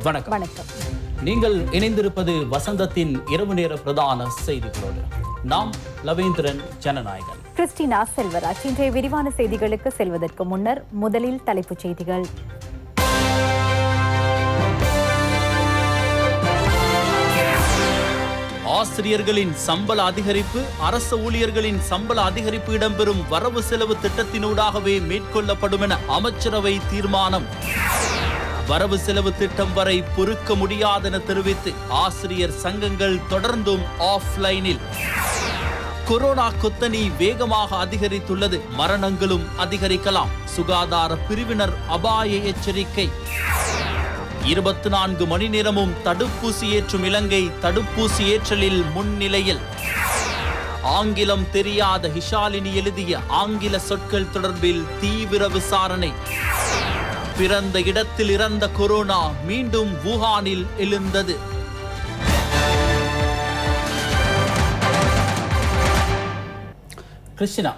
வணக்கம். நீங்கள் இணைந்திருப்பது வசந்தத்தின் இரவு நேர பிரதான செய்திகளோடு. நாம் லவேந்திரன் ஜனநாயகன், கிறிஸ்டினா செல்வராஜ். இன்றைய விரிவான செய்திகளுக்கு செல்வதற்கு முன்னர் முதலில் தலைப்புச் செய்திகள். ஆசிரியர்களின் சம்பள அதிகரிப்பு, அரசு ஊழியர்களின் சம்பள அதிகரிப்பு இடம்பெறும் வரவு செலவு திட்டத்தினூடாகவே மேற்கொள்ளப்படும் என அமைச்சரவை தீர்மானம். வரவு செலவு திட்டம் வரை பொறுக்க முடியாதென தெரிவித்து ஆசிரியர் சங்கங்கள் தொடர்ந்தும் ஆஃப்லைனில். கொரோனா கொத்தணி வேகமாக அதிகரித்துள்ளது, மரணங்களும் அதிகரிக்கலாம், சுகாதார பிரிவினர் அபாய எச்சரிக்கை. 24 மணி நேரமும் தடுப்பூசி ஏற்றும் இலங்கை தடுப்பூசி ஏற்றலில் முன்னிலையில். ஆங்கிலம் தெரியாத ஹிஷாலினி எழுதிய ஆங்கில சொற்கள் தொடர்பில் தீவிர விசாரணை. பிறந்த இடத்தில் இறந்த கொரோனா மீண்டும் வூஹானில் எழுந்தது. கிறிஸ்டினா,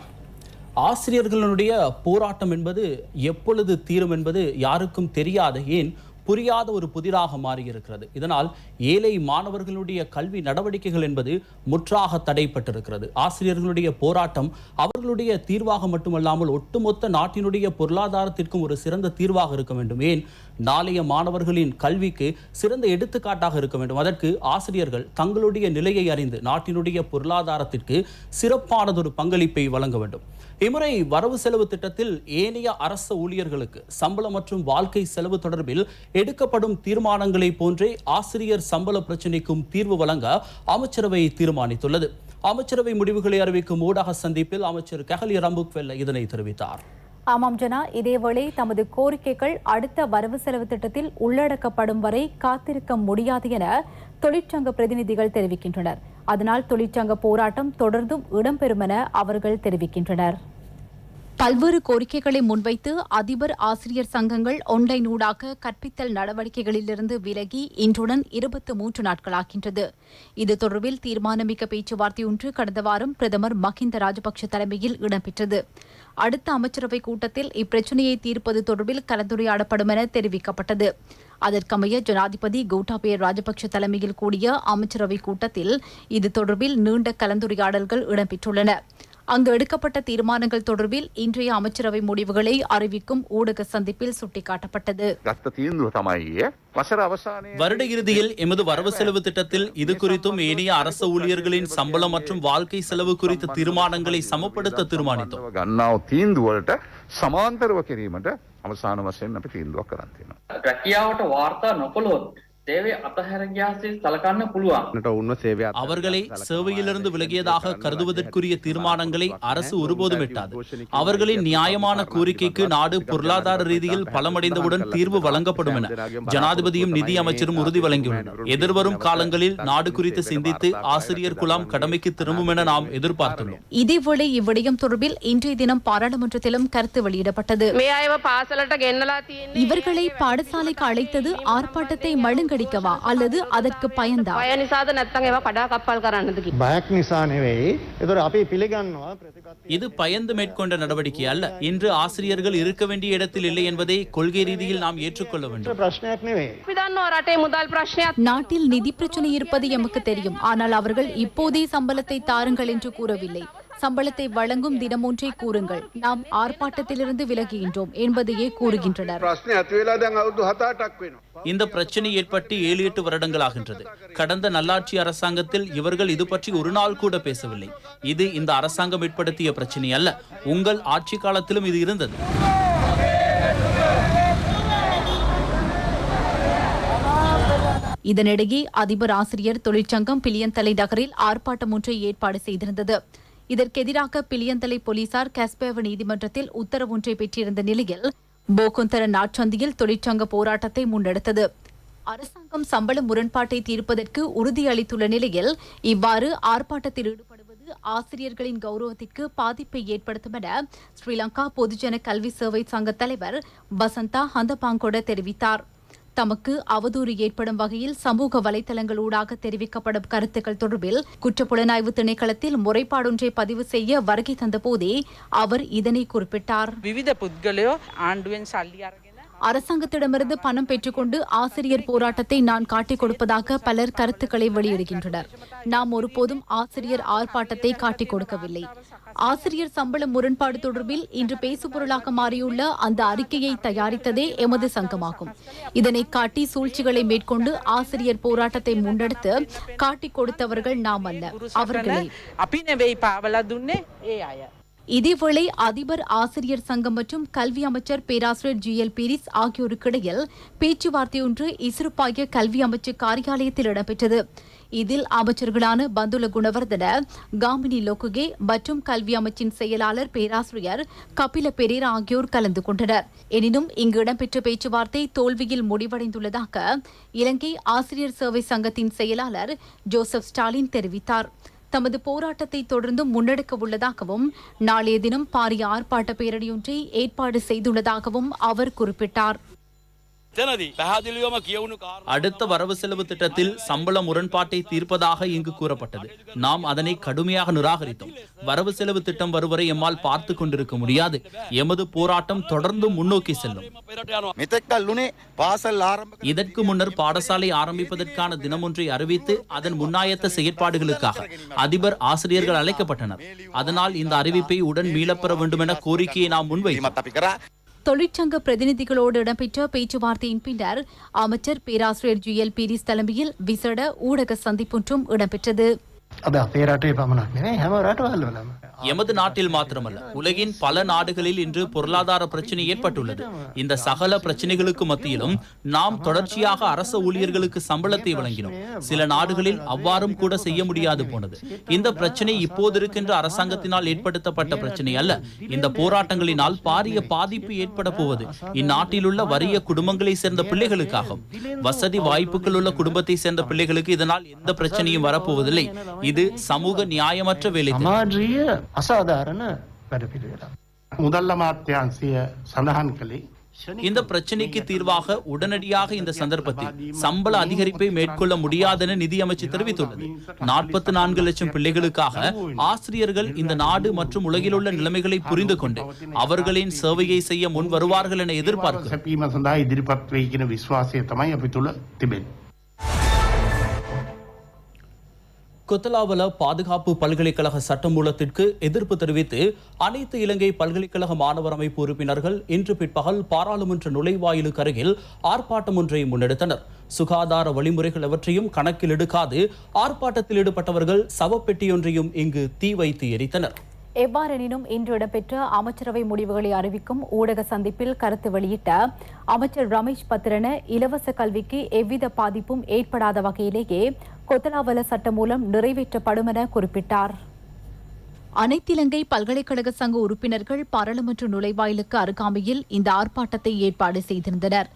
ஆசிரியர்களுடைய போராட்டம் என்பது எப்பொழுது தீரும் என்பது யாருக்கும் தெரியாத, ஏன் புரியாத ஒரு புதிராக மாறியிருக்கிறது. இதனால் ஏழை மாணவர்களுடைய கல்வி நடவடிக்கைகள் என்பது முற்றாக தடைப்பட்டிருக்கிறது. ஆசிரியர்களுடைய போராட்டம் அவர்களுடைய தீர்வாக மட்டுமல்லாமல் ஒட்டுமொத்த நாட்டினுடைய பொருளாதாரத்திற்கும் ஒரு சிறந்த தீர்வாக இருக்க வேண்டும். ஏன் நாளைய மாணவர்களின் கல்விக்கு சிறந்த எடுத்துக்காட்டாக இருக்க வேண்டும். அதற்கு ஆசிரியர்கள் தங்களுடைய நிலையை அறிந்து நாட்டினுடைய பொருளாதாரத்திற்கு சிறப்பானதொரு பங்களிப்பை வழங்க வேண்டும். இம்முறை வரவு செலவு திட்டத்தில் ஏனைய அரசு ஊழியர்களுக்கு சம்பளம் மற்றும் வாழ்க்கை செலவு தொடர்பில் எடுக்கப்படும் தீர்மானங்களை போன்றே ஆசிரியர் சம்பள பிரச்சினைக்கும் தீர்வு வழங்க அமைச்சரவை தீர்மானித்துள்ளது. அமைச்சரவை முடிவுகளை அறிவிக்கும் ஊடக சந்திப்பில் அமைச்சர் கஹலி ரம்புக்வெல்ல இதனை தெரிவித்தார். ஆமாம் ஜனா, இதேவேளை தமது கோரிக்கைகள் அடுத்த வரவு செலவு திட்டத்தில் உள்ளடக்கப்படும் வரை காத்திருக்க முடியாது என தொழிற்சங்க பிரதிநிதிகள் தெரிவிக்கின்றனர். அதனால் தொழிற்சங்க போராட்டம் தொடர்ந்தும் இடம்பெறும் என அவர்கள் தெரிவிக்கின்றனர். பல்வேறு கோரிக்கைகளை முன்வைத்து அதிபர் ஆசிரியர் சங்கங்கள் ஆன்லைன் ஊடாக கற்பித்தல் நடவடிக்கைகளிலிருந்து விலகி இன்றுடன் 23 நாட்களாகின்றது. இது தொடர்பில் தீர்மானமிக்க பேச்சுவார்த்தை ஒன்று கடந்த வாரம் பிரதமர் மஹிந்த ராஜபக்ஷ தலைமையில் இடம்பெற்றது. அடுத்த அமைச்சரவை கூட்டத்தில் இப்பிரச்சினையை தீர்ப்பது தொடர்பில் கலந்துரையாடப்படும் என தெரிவிக்கப்பட்டது. அதற்கமைய ஜனாதிபதி கோட்டாபய ராஜபக்ஷ தலைமையில் கூடிய அமைச்சரவை கூட்டத்தில் இது தொடர்பில் நீண்ட கலந்துரையாடல்கள் இடம்பெற்றுள்ளன. அங்கு எடுக்கப்பட்ட தீர்மானங்கள் தொடர்பில் இன்றைய அமைச்சரவை முடிவுகளை அறிவிக்கும் ஊடக சந்திப்பில் சுட்டிக்காட்டப்பட்டது. வருட இறுதியில் எமது வரவு செலவு திட்டத்தில் இது குறித்தும் ஏனைய அரசு ஊழியர்களின் சம்பளம் மற்றும் வாழ்க்கை செலவு குறித்த தீர்மானங்களை சமப்படுத்த தீர்மானித்தோம். அவர்களை சேவையிலிருந்து விலகியதாக கருதுவதற்குரிய தீர்மானங்களை அரசு ஒருபோதும் எட்டாது. அவர்களின் நியாயமான கோரிக்கைக்கு நாடு பொருளாதார ரீதியில் பலமடைந்தவுடன் தீர்வு வழங்கப்படும் என ஜனாதிபதியும் நிதி அமைச்சரும் உறுதி வழங்கியுள்ளனர். எதிர்வரும் காலங்களில் நாடு குறித்து சிந்தித்து ஆசிரியர் குழாம் கடமைக்கு திரும்பும் என நாம் எதிர்பார்த்துள்ளோம். இதேவேளை இவ்விடயம் தொடர்பில் இன்றைய தினம் பாராளுமன்றத்திலும் கருத்து வெளியிடப்பட்டது. இவர்களை பாடசாலைக்கு அழைத்தது ஆர்ப்பாட்டத்தை மழுங்க அல்லது அதற்கு பயந்தா? இது பயந்து மேற்கொண்ட நடவடிக்கை அல்ல. இன்று ஆசிரியர்கள் இருக்க வேண்டிய இடத்தில் இல்லை என்பதை கொள்கை ரீதியில் நாம் ஏற்றுக்கொள்ள வேண்டும். நாட்டில் நிதி பிரச்சனை இருப்பது எமக்கு தெரியும். ஆனால் அவர்கள் இப்போதே சம்பளத்தை தாருங்கள் என்று கூறவில்லை. சம்பளத்தை வழங்கும் தினமொன்றை கூறுங்கள், நாம் ஆர்ப்பாட்டத்திலிருந்து விலகுகின்றோம் என்பதையே கூறுகின்றனர். இந்த பிரச்சனை ஏற்பட்டு 7-8 வருடங்களாகின்றது. கடந்த நல்லாட்சி அரசாங்கத்தில் இவர்கள் இது பற்றி ஒரு நாள் கூட பேசவில்லை. இது இந்த அரசாங்கம் ஏற்படுத்திய பிரச்சனை அல்ல. உங்கள் ஆட்சி காலத்திலும் இது இருந்தது. இதனிடையே அதிபர் ஆசிரியர் தொழிற்சங்கம் பிலியந்தலை நகரில் ஆர்ப்பாட்டம் ஒன்றை ஏற்பாடு செய்திருந்தது. இதற்கெதிராக பிலியந்தலை போலீசார் கஸ்பேவ நீதிமன்றத்தில் உத்தரவு ஒன்றை பெற்றிருந்த நிலையில் போக்குந்தர நாட்சந்தியில் தொழிற்சங்க போராட்டத்தை முன்னெடுத்தது. அரசாங்கம் சம்பள முரண்பாட்டை தீர்ப்பதற்கு உறுதியளித்துள்ள நிலையில் இவ்வாறு ஆர்ப்பாட்டத்தில் ஈடுபடுவது ஆசிரியர்களின் கௌரவத்திற்கு பாதிப்பை ஏற்படுத்தும் என ஸ்ரீலங்கா பொதுஜன கல்வி சேவை சங்க தலைவர் பசந்தா ஹந்தபாங்கொட தெரிவித்தார். தமக்கு அவதூறு ஏற்படும் வகையில் சமூக வலைதளங்களூடாக தெரிவிக்கப்படும் கருத்துக்கள் தொடர்பில் குற்றப்புலனாய்வு திணைக்களத்தில் முறைப்பாடொன்றை பதிவு செய்ய வருகை தந்த போதே அவர் இதனை குறிப்பிட்டார். அரசாங்கத்திடமிருந்து பணம் பெற்றுக்கொண்டு ஆசிரியர் போராட்டத்தை நான் காட்டிக் கொடுப்பதாக பலர் கருத்துக்களை வெளியிடுகின்றனர். நாம் ஒருபோதும் ஆசிரியர் ஆர்ப்பாட்டத்தை காட்டிக் கொடுக்கவில்லை. ஆசிரியர் சம்பள முரண்பாடு தொடர்பில் இன்று பேசுபொருளாக மாறியுள்ள அந்த அறிக்கையை தயாரித்ததே எமது சங்கமாகும். இதனை காட்டி சூழ்ச்சிகளை மேற்கொண்டு ஆசிரியர் போராட்டத்தை முன்னெடுத்து காட்டிக் கொடுத்தவர்கள் நாம் அல்ல, அவர்களே. இதேவேளை அதிபர், ஆசிரியர் சங்கம் மற்றும் கல்வி அமைச்சர் பேராசிரியர் GL பீரிஸ் ஆகியோருக்கிடையில் பேச்சுவார்த்தை ஒன்று இசுருப்பாய கல்வி அமைச்சு காரியாலயத்தில் இடம்பெற்றது. இதில் அமைச்சர்களான பந்துல குணவர்தன, காமினி லோகுகே மற்றும் கல்வி அமைச்சின் செயலாளர் பேராசிரியர் கபில பெரேரா ஆகியோர் கலந்து கொண்டனர். எனினும் இங்கு இடம்பெற்ற பேச்சுவார்த்தை தோல்வியில் முடிவடைந்துள்ளதாக இலங்கை ஆசிரியர் சேவை சங்கத்தின் செயலாளர் ஜோசப் ஸ்டாலின் தெரிவித்தார். தமது போராட்டத்தை தொடர்ந்து முன்னெடுக்க உள்ளதாகவும் நாளைய தினம் பாரிய ஆர்ப்பாட்ட பேரணியொன்றை ஏற்பாடு செய்துள்ளதாகவும் அவர் குறிப்பிட்டார். அடுத்த வரவு செலவு திட்டத்தில் சம்பள முரண்பாட்டை தீர்ப்பதாக இங்கு கூறப்பட்டது. நாம் அதனை கடுமையாக நிராகரித்தோம். வரவு செலவு திட்டம் வருவரை எம்மால் பார்த்து கொண்டிருக்க முடியாது. எமது போராட்டம் தொடர்ந்து முன்னோக்கி செல்லும். இதற்கு முன்னர் பாடசாலை ஆரம்பிப்பதற்கான தினம் ஒன்றை அறிவித்து அதன் முன்னாயத்த செயற்பாடுகளுக்காக அதிபர், ஆசிரியர்கள் அழைக்கப்பட்டனர். அதனால் இந்த அறிவிப்பை உடன் மீளப்பெற வேண்டும் என கோரிக்கையை நாம் முன்வைத்தோம். தொழிற்சங்க பிரதிநிதிகளோடு இடம்பெற்ற பேச்சுவார்த்தையின் பின்னர் அமைச்சர் பேராசிரியர் GL பீரிஸ் தலைமையில் விசேட ஊடக சந்திப்பொன்றும் இடம்பெற்றது. எமது நாட்டில் மாத்திரமல்ல, உலகின் பல நாடுகளில் இன்று பொருளாதார பிரச்சனை ஏற்பட்டுள்ளது. இந்த சகல பிரச்சனைகளுக்கு மத்தியிலும் நாம் தொடர்ச்சியாக அரச ஊழியர்களுக்கு சம்பளத்தை வழங்கினோம். சில நாடுகளில் அவ்வாறும் கூட செய்ய முடியாது போனது. இந்த பிரச்சனை இப்போது இருக்கின்ற அரசாங்கத்தினால் ஏற்படுத்தப்பட்ட பிரச்சனை அல்ல. இந்த போராட்டங்களினால் பாரிய பாதிப்பு ஏற்பட போவது இந்நாட்டில் உள்ள வறிய குடும்பங்களை சேர்ந்த பிள்ளைகளுக்காகும். வசதி வாய்ப்புகள் உள்ள குடும்பத்தை சேர்ந்த பிள்ளைகளுக்கு இதனால் எந்த பிரச்சனையும் வரப்போவதில்லை. இது சமூக நியாயமற்ற வேலை. இந்த பிரச்சனைக்கு தீர்வாக உடனடியாக இந்த சந்தர்ப்பத்தில் சம்பள அதிகரிப்பை மேற்கொள்ள முடியாதென நிதியமைச்சு தெரிவித்துள்ளது. 44 லட்சம் பிள்ளைகளுக்காக ஆசிரியர்கள் இந்த நாடு மற்றும் உலகில் உள்ள நிலைமைகளை புரிந்து கொண்டு அவர்களின் சேவையை செய்ய முன் வருவார்கள் என எதிர்பார்க்கிறோம். கொத்தலாவல பாதுகாப்பு பல்கலைக்கழக சட்டமூலத்திற்கு எதிர்ப்பு தெரிவித்து அனைத்து இலங்கை பல்கலைக்கழக மாணவர் அமைப்பு உறுப்பினர்கள் இன்று பிற்பகல் பாராளுமன்ற நுழைவாயிலுக்கு அருகில் ஆர்ப்பாட்டம் ஒன்றை முன்னெடுத்தனர். சுகாதார வழிமுறைகள் எவற்றையும் கணக்கில் எடுக்காது ஆர்ப்பாட்டத்தில் ஈடுபட்டவர்கள் சவப்பெட்டியொன்றையும் இங்கு தீ வைத்து எரித்தனர். எவ்வாறெனினும் இன்று இடம்பெற்ற அமைச்சரவை முடிவுகளை அறிவிக்கும் ஊடக சந்திப்பில் கருத்து வெளியிட்ட அமைச்சர் ரமேஷ் பத்திரன, இலவச கல்விக்கு எவ்வித பாதிப்பும் ஏற்படாத வகையிலேயே கொத்தலாவல சட்டம் மூலம் நிறைவேற்றப்படும் என குறிப்பிட்டார். அனைத்திலங்கை பல்கலைக்கழக சங்க உறுப்பினர்கள் பாராளுமன்ற நுழைவாயிலுக்கு அருகாமையில் இந்த ஆர்ப்பாட்டத்தை ஏற்பாடு செய்திருந்தனர்.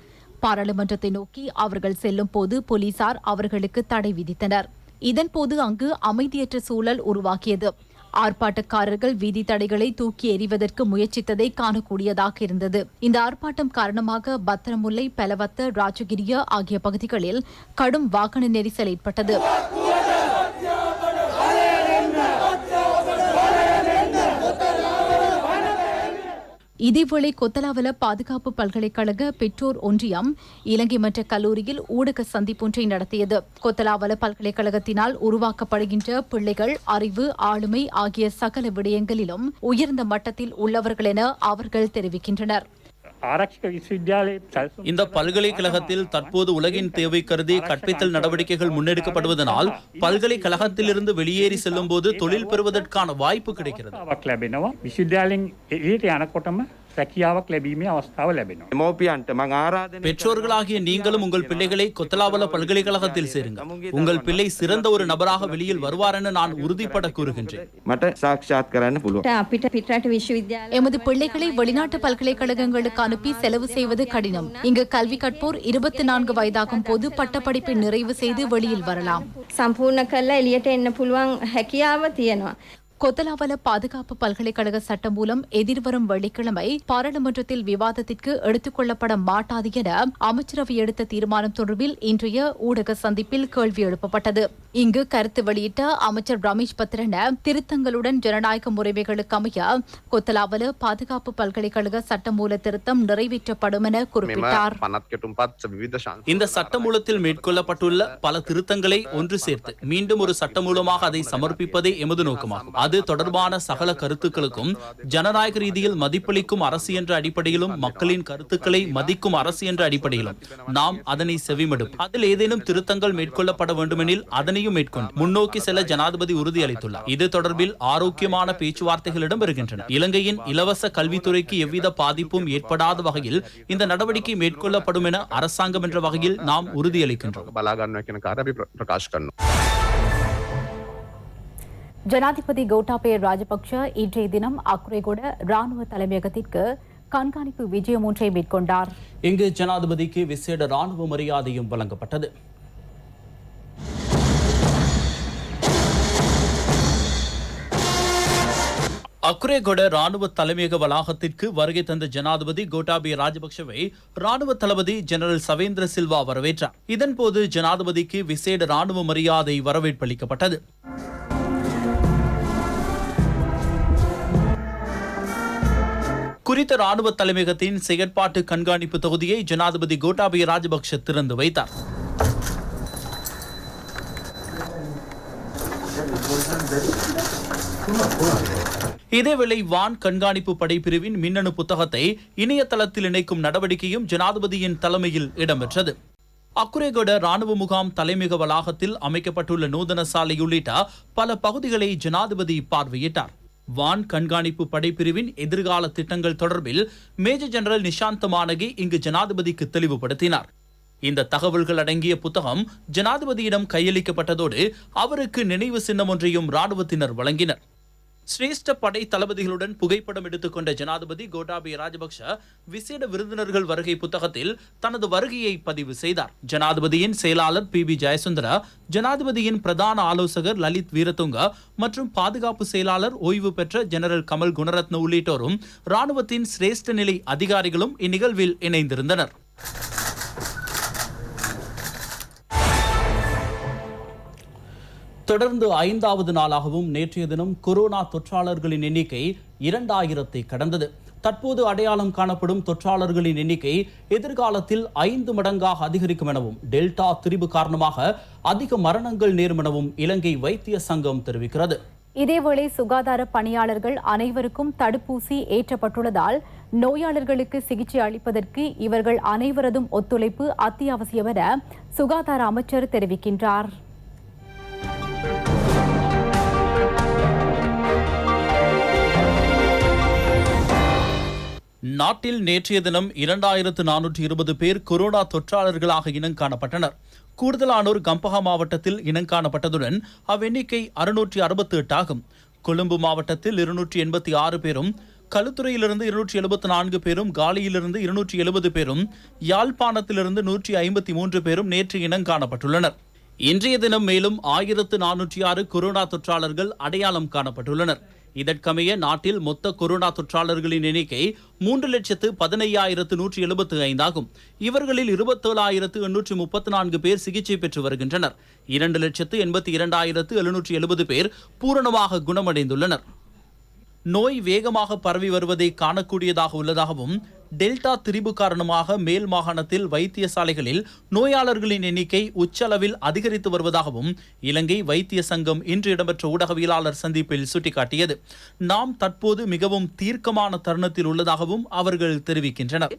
பாராளுமன்றத்தை நோக்கி அவர்கள் செல்லும் போது போலீசார் அவர்களுக்கு தடை விதித்தனர். இதன்போது அங்கு அமைதியற்ற சூழல் உருவாகியது. ஆர்ப்பாட்டக்காரர்கள் வீதி தடைகளை தூக்கி எறிவதற்கு முயற்சித்ததை காணக்கூடியதாக இருந்தது. இந்த ஆர்ப்பாட்டம் காரணமாக பத்திரமுல்லை, பெலவத்த, ராஜகிரிய ஆகிய பகுதிகளில் கடும் வாகன நெரிசல் ஏற்பட்டது. இதேவேளை கொத்தலாவல பாதுகாப்பு பல்கலைக்கழக பெற்றோர் ஒன்றியம் இலங்கை மன்ற கல்லூரியில் ஊடக சந்திப்பொன்றை நடத்தியது. கொத்தலாவல பல்கலைக்கழகத்தினால் உருவாக்கப்படுகின்ற பிள்ளைகள் அறிவு, ஆளுமை ஆகிய சகல விடயங்களிலும் உயர்ந்த மட்டத்தில் உள்ளவர்கள் என அவர்கள் தெரிவிக்கின்றனர். இந்த பல்கலைக்கழகத்தில் தற்போது உலகின் தேவை கருதி கற்பித்தல் நடவடிக்கைகள் முன்னெடுக்கப்படுவதனால் பல்கலைக்கழகத்திலிருந்து வெளியேறி செல்லும் போது தொழில் பெறுவதற்கான வாய்ப்பு கிடைக்கிறது. பெற்றோர்களாகிய நீங்களும் உங்கள் பிள்ளைகளை கொத்தலாவல பல்கலைக்கழகத்தில் சேருங்கள். உங்கள் பிள்ளை சிறந்த ஒரு நபராக வெளியில் வருவார் என நான் உறுதிப்பட கூறுகின்றேன். எமது பிள்ளைகளை வெளிநாட்டு பல்கலைக்கழகங்களுக்கு அனுப்பி செலவு செய்வது கடினம். இங்கு கல்வி கற்போர் 24 வயதாகும் போது பட்டப்படிப்பை நிறைவு செய்து வெளியில் வரலாம். கொத்தலாவல பாதுகாப்பு பல்கலைக்கழக சட்டமூலம் எதிர்வரும் வெள்ளிக்கிழமை பாராளுமன்றத்தில் விவாதத்திற்கு எடுத்துக் கொள்ளப்பட மாட்டாது என அமைச்சரவை எடுத்த தீர்மானம் தொடர்பில் இன்றைய ஊடக சந்திப்பில் கேள்வி எழுப்பப்பட்டது. இங்கு கருத்து வெளியிட்ட அமைச்சர் ரமேஷ் பத்ரன திருத்தங்களுடன் ஜனநாயக முறைமைகளுக்கு அமைய கொத்தலாவல பாதுகாப்பு பல்கலைக்கழக சட்டமூல திருத்தம் நிறைவேற்றப்படும் என குறிப்பிட்டார். இந்த சட்டமூலத்தில் மேற்கொள்ளப்பட்டுள்ள பல திருத்தங்களை ஒன்று சேர்த்து மீண்டும் ஒரு சட்டமூலமாக அதை சமர்ப்பிப்பதே எமது நோக்கமாகும். அது தொடர்பான சகல கருத்துக்களுக்கும் ஜனநாயக ரீதியில் மதிப்பளிக்கும் அரசு என்ற அடிப்படையிலும் மக்களின் கருத்துக்களை மதிக்கும் அரசு என்ற அடிப்படையிலும் நாம் அதனை செவிமடும். அதில் ஏதேனும் திருத்தங்கள் மேற்கொள்ளப்பட வேண்டுமெனில் அதனையும் மேற்கொண்டு முன்னோக்கி செல்ல ஜனாதிபதி உறுதியளித்துள்ளார். இது தொடர்பில் ஆரோக்கியமான பேச்சுவார்த்தைகள் இடம்பெறுகின்றன. இலங்கையின் இலவச கல்வித்துறைக்கு எவ்வித பாதிப்பும் ஏற்படாத வகையில் இந்த நடவடிக்கை மேற்கொள்ளப்படும் என அரசாங்கம் என்ற வகையில் நாம் உறுதியளிக்கின்றோம். ஜனாதிபதி கோட்டாபய ராஜபக்ஷ இன்றைய தினம் அக்குரேகொட ராணுவ தலைமையகத்திற்கு கண்காணிப்பு விஜயம் ஒன்றை மேற்கொண்டார். இங்கு ஜனாதிபதிக்கு விசேட ராணுவ மரியாதையும் வழங்கப்பட்டது. அக்குரேகொட ராணுவ தலைமையக வளாகத்திற்கு வருகை தந்த ஜனாதிபதி கோட்டாபய ராஜபக்ஷவை ராணுவ தளபதி ஜெனரல் சவேந்திர சில்வா வரவேற்றார். இதன்போது ஜனாதிபதிக்கு விசேட ராணுவ மரியாதை வரவேற்பளிக்கப்பட்டது. குறித்த ராணுவ தலைமையகத்தின் செயற்பாட்டு கண்காணிப்பு தொகுதியை ஜனாதிபதி கோட்டாபய ராஜபக்ஷ திறந்து வைத்தார். இதேவேளை வான் கண்காணிப்பு படைப்பிரிவின் மின்னணு புத்தகத்தை இணையதளத்தில் இணைக்கும் நடவடிக்கையும் ஜனாதிபதியின் தலைமையில் இடம்பெற்றது. அக்குரேகொட ராணுவ முகாம் தலைமையக வளாகத்தில் அமைக்கப்பட்டுள்ள நூதன சாலை உள்ளிட்ட பல பகுதிகளை ஜனாதிபதி பார்வையிட்டார். வான் கண்காணிப்பு படைப்பிரிவின் எதிர்கால திட்டங்கள் தொடர்பில் மேஜர் ஜெனரல் நிஷாந்த மானகி இங்கு ஜனாதிபதிக்கு தெளிவுபடுத்தினார். இந்த தகவல்கள் அடங்கிய புத்தகம் ஜனாதிபதியிடம் கையளிக்கப்பட்டதோடு அவருக்கு நினைவு சின்னம் ஒன்றையும் ராணுவத்தினர் வழங்கினர். சிரேஷ்ட படை தளபதிகளுடன் புகைப்படம் எடுத்துக்கொண்ட ஜனாதிபதி கோட்டாபய ராஜபக்ஷ விசேட விருந்தினர்கள் வருகை புத்தகத்தில் தனது வருகையை பதிவு செய்தார். ஜனாதிபதியின் செயலாளர் PB ஜெயசுந்தர, ஜனாதிபதியின் பிரதான ஆலோசகர் லலித் வீரதுங்க மற்றும் பாதுகாப்பு செயலாளர் ஓய்வு பெற்ற ஜெனரல் கமல் குணரத்ன உள்ளிட்டோரும் ராணுவத்தின் சிரேஷ்ட நிலை அதிகாரிகளும் இந்நிகழ்வில் இணைந்திருந்தனர். தொடர்ந்து 5வது நாளாகவும் நேற்றைய தினம் கொரோனா தொற்றாளர்களின் எண்ணிக்கை 2000-ஐ கடந்தது. தற்போது அடையாளம் காணப்படும் தொற்றாளர்களின் எண்ணிக்கை எதிர்காலத்தில் 5 மடங்காக அதிகரிக்கும் எனவும் டெல்டா திரிபு காரணமாக அதிக மரணங்கள் நேரும் எனவும் இலங்கை வைத்திய சங்கம் தெரிவிக்கிறது. இதேவேளை சுகாதார பணியாளர்கள் அனைவருக்கும் தடுப்பூசி ஏற்றப்பட்டுள்ளதால் நோயாளர்களுக்கு சிகிச்சை அளிப்பதற்கு இவர்கள் அனைவரதும் ஒத்துழைப்பு அத்தியாவசியம் என சுகாதார அமைச்சர் தெரிவிக்கின்றார். நாட்டில் நேற்றைய தினம் 2420 பேர் கொரோனா தொற்றாளர்களாக இனம் காணப்பட்டனர். கூடுதலானோர் கம்பஹா மாவட்டத்தில் இனம் காணப்பட்டதுடன் அவ்வெண்ணிக்கை 668 ஆகும். கொழும்பு மாவட்டத்தில் 286 பேரும், களுத்துறையிலிருந்து 274 பேரும், காலியிலிருந்து 270 பேரும், யாழ்ப்பாணத்திலிருந்து 153 பேரும் நேற்று இனம் காணப்பட்டுள்ளனர். இன்றைய தினம் மேலும் 1406 கொரோனா தொற்றாளர்கள் அடையாளம் காணப்பட்டுள்ளனர். இதற்கமைய நாட்டில் மொத்த கொரோனா தொற்றாளர்களின் எண்ணிக்கை 3,15,175 ஆகும். இவர்களில் 27,834 பேர் சிகிச்சை பெற்று வருகின்றனர். 2,82,770 பேர் பூரணமாக குணமடைந்துள்ளனர். நோய் வேகமாக பரவி வருவதை காணக்கூடியதாக உள்ளதாகவும் டெல்டா திரிபு காரணமாக மேல் மாகாணத்தில் வைத்தியசாலைகளில் நோயாளர்களின் எண்ணிக்கை உச்சளவில் அதிகரித்து வருவதாகவும் இலங்கை வைத்திய சங்கம் இன்று இடம்பெற்ற ஊடகவியலாளர் சந்திப்பில் சுட்டிக்காட்டியது. நாம் தற்போது மிகவும் தீர்க்கமான தருணத்தில் உள்ளதாகவும் அவர்கள் தெரிவிக்கின்றனர்.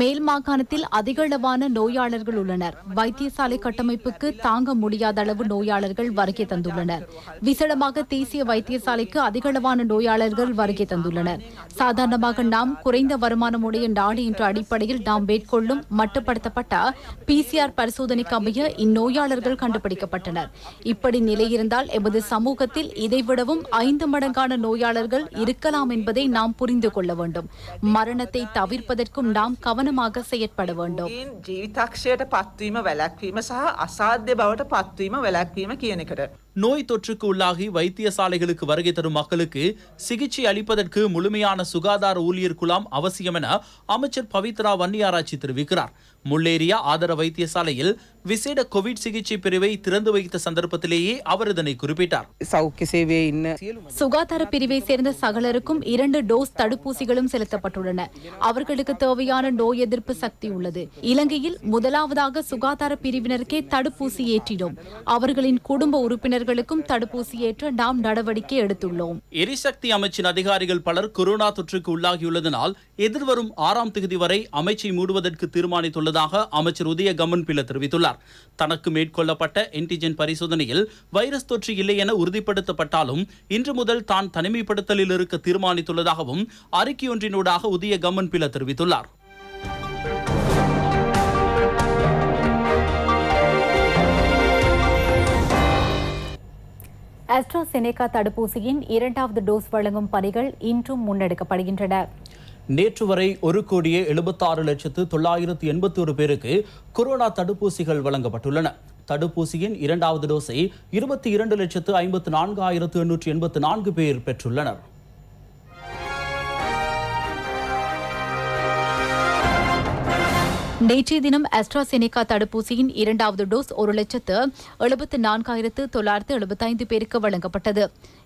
மேல் மாகாணத்தில் அதிகளவான நோயாளர்கள் உள்ளனர். வைத்தியசாலை கட்டமைப்புக்கு தாங்க முடியாத அளவு நோயாளர்கள் வருகை தந்துள்ளனர். விசேடமாக தேசிய வைத்தியசாலைக்கு அதிகளவான நோயாளர்கள் வருகை தந்துள்ளனர். சாதாரணமாக நாம் குறைந்த வருமானம் உடைய நாடு என்ற அடிப்படையில் நாம் மேற்கொள்ளும் மட்டுப்படுத்தப்பட்ட PCR பரிசோதனைக்கு அமைய இந்நோயாளர்கள் கண்டுபிடிக்கப்பட்டனர். இப்படி நிலை இருந்தால் எமது சமூகத்தில் இதைவிடவும் 5 மடங்கான நோயாளர்கள் இருக்கலாம் என்பதை நாம் புரிந்து கொள்ள வேண்டும். மரணத்தை தவிர்ப்பதற்கும் நாம் கவனமாக செயற்பட வேண்டும். நோய் தொற்றுக்கு உள்ளாகி வைத்தியசாலைகளுக்கு வருகை தரும் மக்களுக்கு சிகிச்சை அளிப்பதற்கு முழுமையான சுகாதார ஊழியர் குழாம் அவசியம் என அமைச்சர் பவித்ரா வன்னியாராய்ச்சி தெரிவிக்கிறார். முள்ளேரியா ஆதார வைத்தியசாலையில் விசேட கோவிட் சிகிச்சை பிரிவை திறந்து வைத்த சந்தர்ப்பத்திலேயே அவர் இதனை குறிப்பிட்டார். சுகாதார பிரிவை சேர்ந்த சகலருக்கும் 2 டோஸ் தடுப்பூசிகளும் செலுத்தப்பட்டுள்ளன. அவர்களுக்கு தேவையான நோய் எதிர்ப்பு சக்தி உள்ளது. இலங்கையில் முதலாவதாக சுகாதார பிரிவினருக்கே தடுப்பூசி ஏற்றினோம். அவர்களின் குடும்ப உறுப்பினர்களுக்கும் தடுப்பூசி ஏற்ற நாம் நடவடிக்கை எடுத்துள்ளோம். எரிசக்தி அமைச்சின் அதிகாரிகள் பலர் கொரோனா தொற்றுக்கு உள்ளாகியுள்ளதனால் எதிர்வரும் 6ஆம் தேதி வரை அமைச்சை மூடுவதற்கு தீர்மானித்துள்ளதாக அமைச்சர் உதய கம்மன்பில தெரிவித்துள்ளார். தனக்கு மேற்கொள்ளப்பட்ட ஆன்டிஜென் பரிசோதனையில் வைரஸ் தொற்று இல்லை என உறுதிப்படுத்தப்பட்டாலும் இன்று முதல் தான் தனிமைப்படுத்தலில் இருக்க தீர்மானித்துள்ளதாகவும் அறிக்கையொன்றினூடாக உதய கம்மன்பில தெரிவித்துள்ளார். ஆஸ்ட்ராசெனேகா தடுப்பூசியின் 2வது டோஸ் வழங்கும் பணிகள் இன்றும் முன்னெடுக்கப்படுகின்றன. நேற்று வரை 1,76,981 பேருக்கு கொரோனா தடுப்பூசிகள் வழங்கப்பட்டுள்ளன. தடுப்பூசியின் 2வது டோஸை 22,54,884 பேர் பெற்றுள்ளனர். நேற்றைய தினம் ஆஸ்ட்ராசெனேகா தடுப்பூசியின் 2வது டோஸ் 1,74,975 பேருக்கு வழங்கப்பட்டது.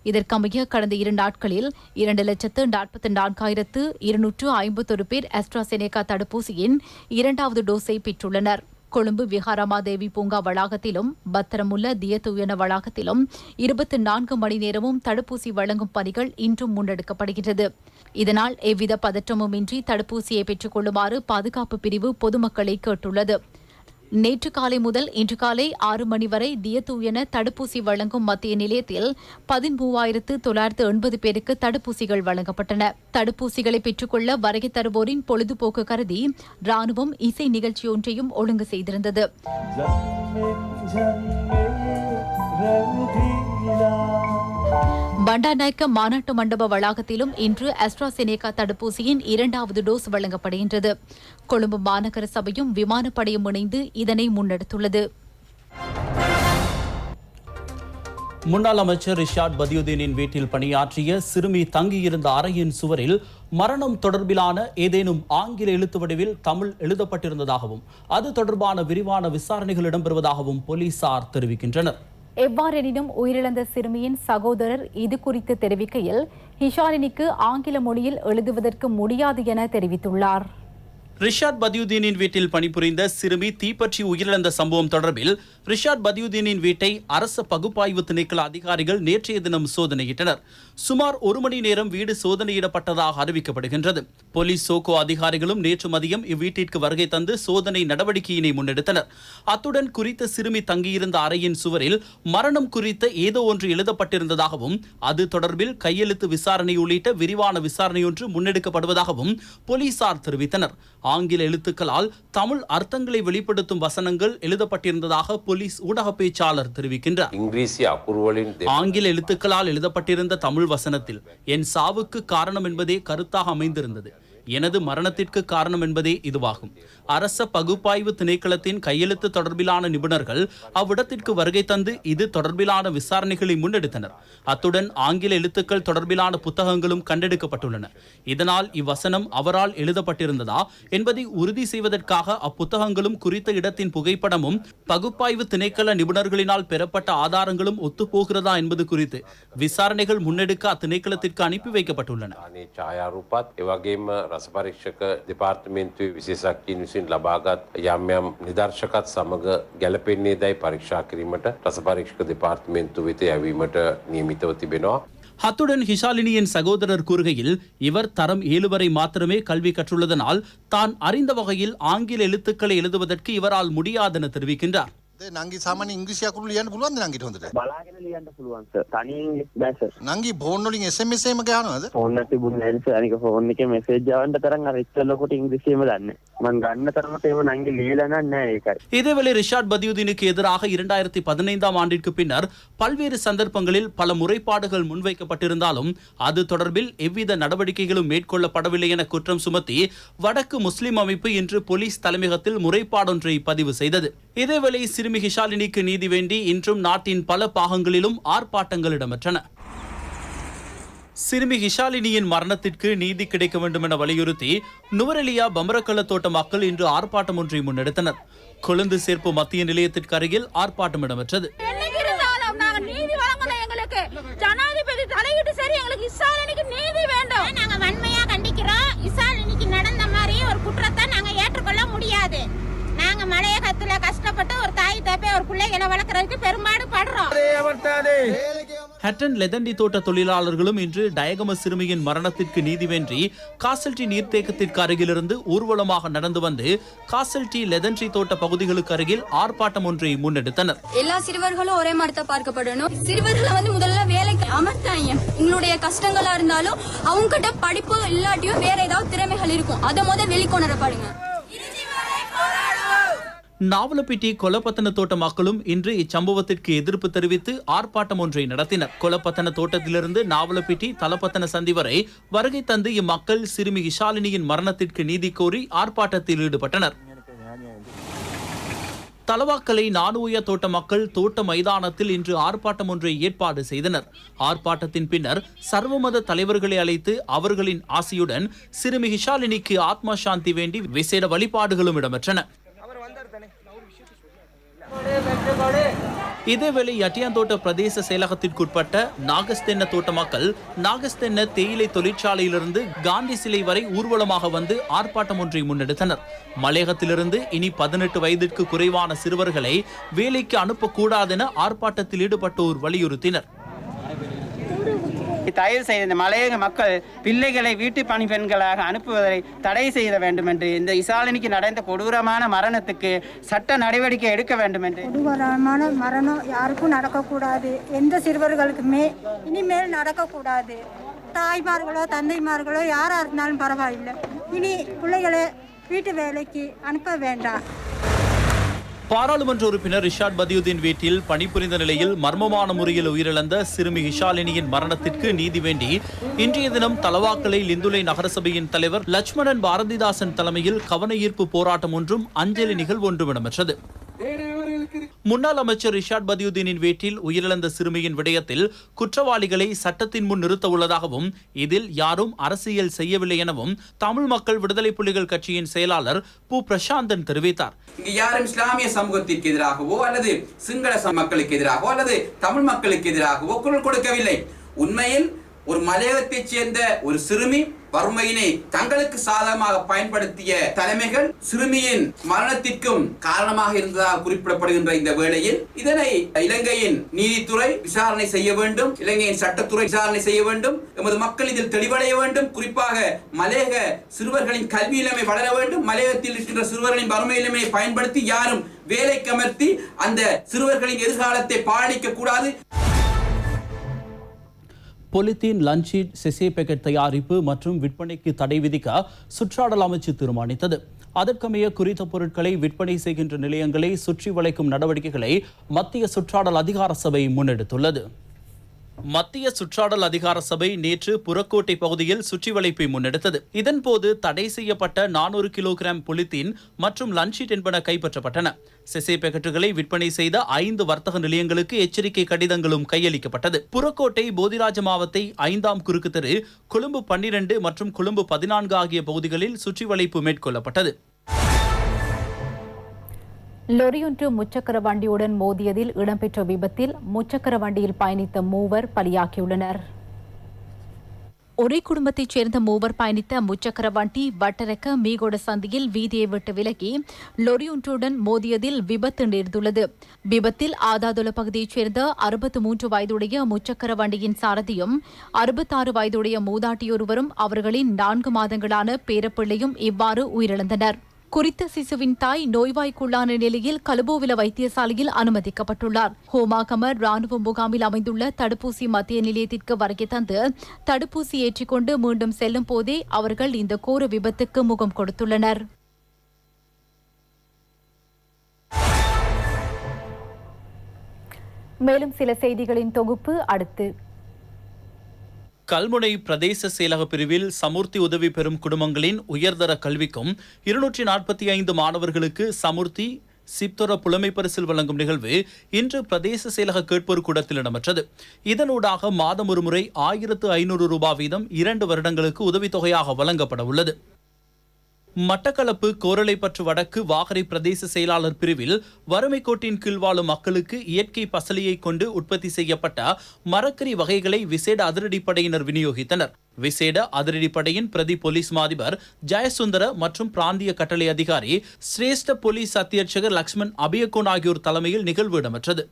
இதற்கமைய கடந்த 2 நாட்களில் 2,44,251 பேர் ஆஸ்ட்ராசெனேகா தடுப்பூசியின் 2வது டோஸை பெற்றுள்ளனர். கொழும்பு விஹாரமாதேவி பூங்கா வளாகத்திலும் பத்திரமுல்ல தியத்துயன வளாகத்திலும் 24 மணி நேரமும் தடுப்பூசி வழங்கும் பணிகள் இன்றும் முன்னெடுக்கப்படுகிறது. இதனால் எவ்வித பதற்றமுமின்றி தடுப்பூசியை பெற்றுக் கொள்ளுமாறு பாதுகாப்பு பிரிவு பொதுமக்களை கேட்டுள்ளது. நேற்று காலை முதல் இன்று காலை 6 மணி வரை தியத்துயன தடுப்பூசி வழங்கும் மத்திய நிலையத்தில் 13,980 பேருக்கு தடுப்பூசிகள் வழங்கப்பட்டன. தடுப்பூசிகளை பெற்றுக்கொள்ள வருகை தருவோரின் பொழுதுபோக்கு கருதி ராணுவம் இசை நிகழ்ச்சியொன்றையும் ஒழுங்கு செய்திருந்தது. பண்டாநாயக்க மாநாட்டு மண்டப வளாகத்திலும் இன்று ஆஸ்ட்ராசெனேகா தடுப்பூசியின் 2வது டோஸ் வழங்கப்படுகின்றது. கொழும்பு மாநகர சபையும் விமானப்படையும் இணைந்து இதனை முன்னெடுத்துள்ளது. முன்னாள் அமைச்சர் ரிஷாட் பதியுதீனின் வீட்டில் பணியாற்றிய சிறுமி தங்கியிருந்த அறையின் சுவரில் மரணம் தொடர்பிலான ஏதேனும் ஆங்கில எழுத்து வடிவில் தமிழ் எழுதப்பட்டிருந்ததாகவும் அது தொடர்பான விரிவான விசாரணைகள் இடம்பெறுவதாகவும் போலீசார் தெரிவிக்கின்றனர். எவ்வாறெனினும் உயிரிழந்த சிறுமியின் சகோதரர் இது குறித்து தெரிவிக்கையில் ஹிஷாலினிக்கு ஆங்கில மொழியில் எழுதுவதற்கு முடியாது என தெரிவித்துள்ளார். ரிஷாட் பதியுதீனின் வீட்டில் பணிபுரிந்த சிறுமி தீப்பற்றி உயிரிழந்த சம்பவம் தொடர்பில் ரிஷாட் பதியுதீனின் வீட்டை அரச பகுப்பாய்வு திணைக்கள அதிகாரிகள் நேற்றைய தினம் சோதனையிட்டனர். சுமார் 1 மணி நேரம் வீடு சோதனையிடப்பட்டதாக அறிவிக்கப்படுகின்றது. போலீஸ் சோகோ அதிகாரிகளும் நேற்று மதியம் இவ்வீட்டிற்கு வருகை தந்து சோதனை நடவடிக்கையினை முன்னெடுத்தனர். அத்துடன் குறித்த சிறுமி தங்கியிருந்த அறையின் சுவரில் மரணம் குறித்த ஏதோ ஒன்று எழுதப்பட்டிருந்ததாகவும் அது தொடர்பில் கையெழுத்து விசாரணை உள்ளிட்ட விரிவான விசாரணையொன்று முன்னெடுக்கப்படுவதாகவும் போலீசார் தெரிவித்தனர். ஆங்கில எழுத்துக்களால் தமிழ் அர்த்தங்களை வெளிப்படுத்தும் வசனங்கள் எழுதப்பட்டிருந்ததாக போலீஸ் ஊடக பேச்சாளர் தெரிவிக்கின்றார். ஆங்கில எழுத்துக்களால் எழுதப்பட்டிருந்த தமிழ் வசனத்தில் என் சாவுக்கு காரணம் என்பதே கருத்தாக அமைந்திருந்தது. எனது மரணத்திற்கு காரணம் என்பதே இதுவாகும். அரச பகுப்பாய்வு திணைக்களத்தின் கையெழுத்து தொடர்பிலான நிபுணர்கள் அவ்விடத்திற்கு வருகை தந்து இது தொடர்பிலான விசாரணைகளை முன்னெடுத்தனர். அத்துடன் ஆங்கில எழுத்துக்கள் தொடர்பிலான புத்தகங்களும் கண்டெடுக்கப்பட்டுள்ளன. இதனால் இவ்வசனம் அவரால் எழுதப்பட்டிருந்ததா என்பதை உறுதி செய்வதற்காக அப்புத்தகங்களும் குறித்த இடத்தின் புகைப்படமும் பகுப்பாய்வு திணைக்கள நிபுணர்களினால் பெறப்பட்ட ஆதாரங்களும் ஒத்துப்போகிறதா என்பது குறித்து விசாரணைகள் முன்னெடுக்க அத்திணைக்களத்திற்கு அனுப்பி வைக்கப்பட்டுள்ளன. රස පරීක්ෂක දෙපාර්තමේන්තුවේ විශේෂඥයින් විසින් ලබාගත් යම් යම් නිදර්ශකත් සමග ගැළපෙන්නේ දැයි පරීක්ෂා කිරීමට රස පරීක්ෂක දෙපාර්තමේන්තුව වෙත යැවීමට නියමිතව තිබෙනවා. அத்துடன் ஹிஷாலினியின் சகோதரர் கூறுகையில் இவர் தரம் 7 வரை மாத்திரமே கல்வி கற்றுள்ளதனால் தான் அறிந்த வகையில் ஆங்கில எழுத்துக்களை எழுதுவதற்கு இவரால் முடியாதென தெரிவிக்கின்றார். නංගි සාමාන්‍ය ඉංග්‍රීසි අකුරු ලියන්න පුළුවන්ද නංගිට හොඳට? බලාගෙන ලියන්න පුළුවන් සර්. තනියෙන් බෑ සර්. නංගි ෆෝන් වලින් SMS එකම ගහනවද? ෆෝන් එක තිබුණේ නැහැ සර්. අනික ෆෝන් එකේ මෙසේජ් යවන්න තරම් අර ඉස්සෙල්ල කොට ඉංග්‍රීසියෙම දන්නේ. මම ගන්න තරමට ඒව නංගි ලියලා නැහැ ඒකයි. இதேவேளை ரிஷாட் பதியுதீனுக்கு எதிராக 2015ஆம் ஆண்டிற்கு பின்னர் பல்வேறு சந்தர்ப்பங்களில் பல முறைப்பாடுகள் முன்வைக்கப்பட்டிருந்தாலும் அது தொடர்பில் எவ்வித நடவடிக்கைகளும் மேற்கொள்ளப்படவில்லை என குற்றம் சுமத்தி வடக்கு முஸ்லிம் அமைப்பு இன்று போலீஸ் தலைமையகத்தில் முறைப்பாடொன்றை பதிவு செய்தது. இதேவேளை சிறுமி ஹிஷாலினிக்கு நீதி வேண்டி இன்றும் நாட்டின் பல பாகங்களிலும் ஆர்ப்பாட்டங்கள் இடம்பெற்றன. சிறுமி ஹிஷாலினியின் மரணத்திற்கு நீதி கிடைக்க வேண்டும் என வலியுறுத்தி நுவரெலியா பம்பரக்கல தோட்ட மக்கள் இன்று ஆர்ப்பாட்டம் ஒன்றை முன்னெடுத்தனர். கொழுந்து சேர்ப்பு மத்திய நிலையத்திற்கு அருகில் ஆர்ப்பாட்டம் இடம்பெற்றது. ஜனாதிபதி தலையிட்டு சரி எங்களுக்கு ஹிஷாலினிக்கு நீதி வேண்டும். நாங்க வன்மையா கண்டிக்கிறோம். ஹிஷாலினிக்கு நடந்த மாதிரி ஒரு குற்றத்தை நாங்க ஏற்றுக்கொள்ள முடியாது. நாங்க மலையகத்துல கஷ்டப்பட்டு ஒரு தாய் தப்பே ஒரு பிள்ளைகளை வளர்க்கறதுக்கு பெரும்பாடு படுறோம். ஹட்டன் லெதண்டி தோட்ட தொழிலாளர்களும் இன்று டயகம சிறுமியின் மரணத்திற்கு நீதி வேண்டி காசல்டி நீர்த்தேக்கத்திற்கு அருகிலிருந்து ஊர்வலமாக நடந்து வந்து காசல்டி லெதண்டி தோட்ட பகுதிகளுக்கு அருகில் ஆர்ப்பாட்டம் ஒன்றை முன்னெடுத்தனர். எல்லா சிறுவர்களும் ஒரே மடத்தை பார்க்கப்படணும். சிறுவர்களை முதல்ல வேலைக்கு அமர்த்தாங்க. எங்களுடைய கஷ்டங்களா இருந்தாலும் அவங்க கிட்ட படிப்பு இல்லாட்டியும் வேற ஏதாவது திறமைகள் இருக்கும், அதை வெளிக்கொணரப்படுங்க. நாவலப்பிட்டி கொலப்பத்தன தோட்ட மக்களும் இன்று இச்சம்பவத்திற்கு எதிர்ப்பு தெரிவித்து ஆர்ப்பாட்டம் ஒன்றை நடத்தினர். கொலப்பத்தன தோட்டத்திலிருந்து நாவலப்பிட்டி தலப்பத்தன சந்தி வரை வருகை தந்து இம்மக்கள் சிறுமி ஹிஷாலினியின் மரணத்திற்கு நீதி கோரி ஆர்ப்பாட்டத்தில் ஈடுபட்டனர். தலவாக்கலை நானுய தோட்ட மக்கள் தோட்ட மைதானத்தில் இன்று ஆர்ப்பாட்டம் ஒன்றை ஏற்பாடு செய்தனர். ஆர்ப்பாட்டத்தின் பின்னர் சர்வமத தலைவர்களை அழைத்து அவர்களின் ஆசியுடன் சிறுமி ஹிஷாலினிக்கு ஆத்மா சாந்தி வேண்டி விசேட வழிபாடுகளும் இடம்பெற்றன. இதேவேளை யட்டியாந்தோட்ட பிரதேச செயலகத்திற்குட்பட்ட நாகஸ்தென்ன தோட்ட மக்கள் நாகஸ்தென்ன தேயிலை தொழிற்சாலையிலிருந்து காந்தி சிலை வரை ஊர்வலமாக வந்து ஆர்ப்பாட்டம் ஒன்றை முன்னெடுத்தனர். மலையகத்திலிருந்து இனி 18 வயதிற்கு குறைவான சிறுவர்களை வேலைக்கு அனுப்பக்கூடாதென ஆர்ப்பாட்டத்தில் ஈடுபட்டோர் வலியுறுத்தினர். தயவு செய்த இந்த மலையக மக்கள் பிள்ளைகளை வீட்டு பணி பெண்களாக அனுப்புவதை தடை செய்ய வேண்டும் என்று, இந்த ஹிஷாலினிக்கு நடந்த கொடூரமான மரணத்துக்கு சட்ட நடவடிக்கை எடுக்க வேண்டும் என்று. கொடூரமான மரணம் யாருக்கும் நடக்கக்கூடாது, எந்த சிறுவர்களுக்குமே இனிமேல் நடக்கக்கூடாது. தாய்மார்களோ தந்தைமார்களோ யாராக இருந்தாலும் பரவாயில்லை, இனி பிள்ளைகளை வீட்டு வேலைக்கு அனுப்ப வேண்டாம். பாராளுமன்ற உறுப்பினர் ரிஷாட் பதியுதீன் வீட்டில் பணிபுரிந்த நிலையில் மர்மமான முறையில் உயிரிழந்த சிறுமி ஹிஷாலினியின் மரணத்திற்கு நீதி வேண்டி இன்றைய தினம் தலவாக்கலை லிந்துலை நகரசபையின் தலைவர் லட்சுமணன் பாரதிதாசன் தலைமையில் கவன ஈர்ப்பு போராட்டம் ஒன்றும் அஞ்சலி நிகழ்வு ஒன்றும் இடம்பெற்றது. முன்னாள் அமைச்சர் ரிஷாட் பதியுதீனின் வீட்டில் உயிரிழந்த சிறுமியின் விடயத்தில் குற்றவாளிகளை சட்டத்தின் முன் நிறுத்த உள்ளதாகவும் இதில் யாரும் அரசியல் செய்யவில்லை எனவும் தமிழ் மக்கள் விடுதலை புலிகள் கட்சியின் செயலாளர் பு பிரசாந்தன் தெரிவித்தார். இங்கு யாரும் இஸ்லாமிய சமூகத்திற்கு எதிராகவோ அல்லது சிங்கள மக்களுக்கு எதிராகவோ அல்லது தமிழ் மக்களுக்கு எதிராகவோ குரல் கொடுக்கவில்லை. உண்மையில் ஒரு மலையகத்தைச் சேர்ந்த ஒரு சிறுமி வறுமையினை தங்களுக்கு சாதகமாக பயன்படுத்திய தலைமைகள் சிறுமியின் மரணத்திற்கும் காரணமாக இருந்ததாக குறிப்பிடப்படுகின்ற இந்த வேளையில் இதனை இலங்கையின் நீதித்துறை விசாரணை செய்ய வேண்டும், இலங்கையின் சட்டத்துறை விசாரணை செய்ய வேண்டும், எமது மக்கள் இதில் தெளிவடைய வேண்டும். குறிப்பாக மலையக சிறுவர்களின் கல்வி நிலைமை வளர வேண்டும். மலையகத்தில் இருக்கின்ற சிறுவர்களின் வறுமை நிலைமையை பயன்படுத்தி யாரும் வேலைக்கு அமர்த்தி அந்த சிறுவர்களின் எதிர்காலத்தை பாதிக்க கூடாது. பொலித்தீன் லஞ்சீட் செசே பேக்கெட் தயாரிப்பு மற்றும் விற்பனைக்கு தடை விதிக்க சுற்றாடல் அமைச்சு தீர்மானித்தது. அதற்கமைய குறித்த பொருட்களை விற்பனை செய்கின்ற நிலையங்களை சுற்றி வளைக்கும் நடவடிக்கைகளை மத்திய சுற்றாடல் அதிகார சபை முன்னெடுத்துள்ளது. மத்திய சுற்றாடல் அதிகார சபை நேற்று புறக்கோட்டை பகுதியில் சுற்றி வளைப்பை முன்னெடுத்தது. இதன்போது தடை செய்யப்பட்ட 400 கிலோகிராம் பொலித்தீன் மற்றும் லன்ஷீட் என்பன கைப்பற்றப்பட்டன. செசே பேக்கெட்டுகளை விற்பனை செய்த 5 வர்த்தக நிலையங்களுக்கு எச்சரிக்கை கடிதங்களும் கையளிக்கப்பட்டது. புறக்கோட்டை போதிராஜ மாவத்தை 5ஆம் குறுக்கு தெரு, கொழும்பு 12 மற்றும் கொழும்பு 14 ஆகிய பகுதிகளில் சுற்றி வளைப்பு மேற்கொள்ளப்பட்டது. லொரியொன்று முச்சக்கர வண்டியுடன் மோதியதில் இடம்பெற்ற விபத்தில் முச்சக்கர வண்டியில் பயணித்த 3 பலியாகியுள்ளனர். ஒரே குடும்பத்தைச் சேர்ந்த 3 பயணித்த முச்சக்கர வண்டி வட்டரக்க மீகோட சந்தியில் வீதியை விட்டு விலகி லொரியொன்றுடன் மோதியதில் விபத்து நேர்ந்துள்ளது. விபத்தில் ஆதாதுல பகுதியைச் சேர்ந்த 63 வயதுடைய முச்சக்கர வண்டியின் சாரதியும் 66 வயதுடைய மூதாட்டியொருவரும் அவர்களின் 4 மாதங்களான பேரப்பிள்ளையும் இவ்வாறு உயிரிழந்தனர். குறித்த சிசுவின் தாய் நோய்வாய்க்குள்ளான நிலையில் கலுபோவில வைத்தியசாலையில் அனுமதிக்கப்பட்டுள்ளார். ஹோமாகமர் ராணுவ முகாமில் அமைந்துள்ள தடுப்பூசி மத்திய நிலையத்திற்கு வருகை தந்து தடுப்பூசி ஏற்றிக்கொண்டு மீண்டும் செல்லும் போதே அவர்கள் இந்த கோர விபத்துக்கு முகம் கொடுத்துள்ளனர். மேலும் சில செய்திகளின் தொகுப்பு அடுத்து. கல்முனை பிரதேச செயலக பிரிவில் சமுர்த்தி உதவி பெறும் குடும்பங்களின் உயர்தர கல்விக்கும் 245 மாணவர்களுக்கு சமுர்த்தி சிப்தொர புலமை பரிசில் வழங்கும் நிகழ்வு இன்று பிரதேச செயலக கேட்போர் கூடத்தில் இடம்பெற்றது. இதனூடாக மாதம் ஒருமுறை 1500 ரூபாய் வீதம் 2 வருடங்களுக்கு உதவித்தொகையாக வழங்கப்பட உள்ளது. மட்டக்களப்பு கோரளைப்பற்று வடக்கு வாகரை பிரதேச செயலாளர் பிரிவில் வறுமை கோட்டின் கீழ் வாழும் மக்களுக்கு இயற்கை பசலையை கொண்டு உற்பத்தி செய்யப்பட்ட மரக்கறி வகைகளை விசேட அதிரடிப்படையினர் விநியோகித்தனர். விசேட அதிரடிப்படையின் பிரதி போலீஸ் மாதிபர் ஜெயசுந்தர மற்றும் பிராந்திய கட்டளை அதிகாரி சிரேஷ்ட போலீஸ் அத்தியட்சகர் லக்ஷ்மண் அபியகோன் ஆகியோர் தலைமையில் நிகழ்வு இடம்பெற்றது.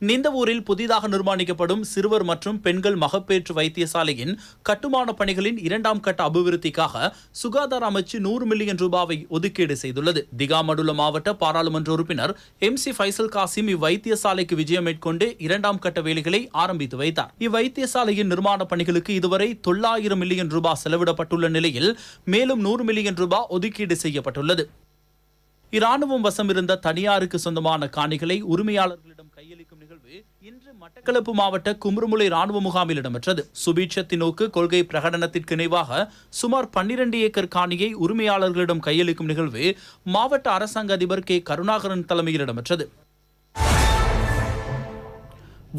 நிந்தவூரில் புதிதாக நிர்மாணிக்கப்படும் சிறுவர் மற்றும் பெண்கள் மகப்பேற்று வைத்தியசாலையின் கட்டுமான பணிகளின் 2ஆம் கட்ட அபிவிருத்திக்காக சுகாதார அமைச்சு 100 மில்லியன் ரூபாவை ஒதுக்கீடு செய்துள்ளது. திகாமடுல மாவட்ட பாராளுமன்ற உறுப்பினர் MC ஃபைசல் காசிம் இவ்வைத்தியசாலைக்கு விஜயம் மேற்கொண்டு 2ஆம் கட்ட வேலைகளை ஆரம்பித்து வைத்தார். இவ்வைத்தியசாலையின் நிர்மாண பணிகளுக்கு இதுவரை 900 மில்லியன் ரூபாய் செலவிடப்பட்டுள்ள நிலையில் மேலும் 100 மில்லியன் ரூபாய் ஒதுக்கீடு செய்யப்பட்டுள்ளது. இராணுவம் வசம் இருந்த தனியாருக்கு சொந்தமான காணிகளை உரிமையாளர்களிடம் கையளிக்கும் நிகழ்வு இன்று மட்டக்களப்பு மாவட்ட கும்புருமுலை ராணுவ முகாமில் இடம்பெற்றது. சுபீட்சத்தின் நோக்கு கொள்கை பிரகடனத்திற்கு இணைவாக சுமார் 12 ஏக்கர் காணியை உரிமையாளர்களிடம் கையளிக்கும் நிகழ்வு மாவட்ட அரசாங்க அதிபர் K. கருணாகரன் தலைமையில் இடம்பெற்றது.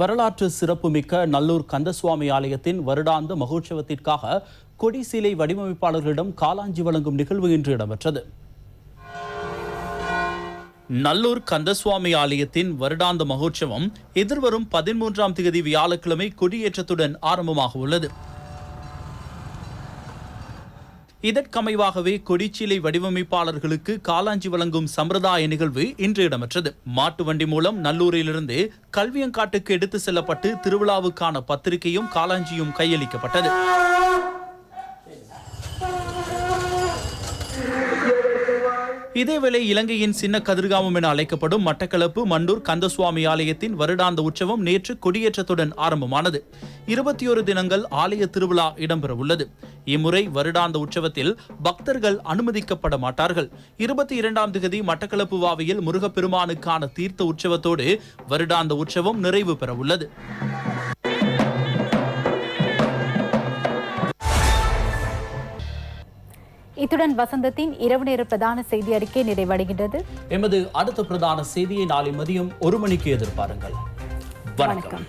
வரலாற்று சிறப்புமிக்க நல்லூர் கந்தசுவாமி ஆலயத்தின் வருடாந்த மகோற்சவத்திற்காக கொடி சீலை வடிவமைப்பாளர்களிடம் காலாஞ்சி வழங்கும் நிகழ்வு இன்று இடம்பெற்றது. நல்லூர் கந்தசுவாமி ஆலயத்தின் வருடாந்த மகோற்சவம் எதிர்வரும் 13ஆம் தேதி வியாழக்கிழமை கொடியேற்றத்துடன் ஆரம்பமாக உள்ளது. இதற்கமைவாகவே கொடிச்சீலை வடிவமைப்பாளர்களுக்கு காலாஞ்சி வழங்கும் சம்பிரதாய நிகழ்வு இன்று இடம்பெற்றது. மாட்டு வண்டி மூலம் நல்லூரிலிருந்து கல்வியங்காட்டுக்கு எடுத்து செல்லப்பட்டு திருவிழாவுக்கான பத்திரிகையும் காலாஞ்சியும் கையளிக்கப்பட்டது. இதேவேளை இலங்கையின் சின்ன கதிர்காமம் என அழைக்கப்படும் மட்டக்களப்பு மண்டூர் கந்தசுவாமி ஆலயத்தின் வருடாந்த உற்சவம் நேற்று கொடியேற்றத்துடன் ஆரம்பமானது. 21 தினங்கள் ஆலய திருவிழா இடம்பெற உள்ளது. இம்முறை வருடாந்த உற்சவத்தில் பக்தர்கள் அனுமதிக்கப்பட மாட்டார்கள். 22ஆம் தேதி மட்டக்களப்பு வாவியில் முருகப்பெருமானுக்கான தீர்த்த உற்சவத்தோடு வருடாந்த உற்சவம் நிறைவு பெற உள்ளது. இத்துடன் வசந்தத்தின் இரவு நேர பிரதான செய்தி அறிக்கை நிறைவடைகின்றது. எமது அடுத்த பிரதான செய்தியை நாளை மதியம் 1 மணிக்கு எதிர்பாருங்கள். வணக்கம்.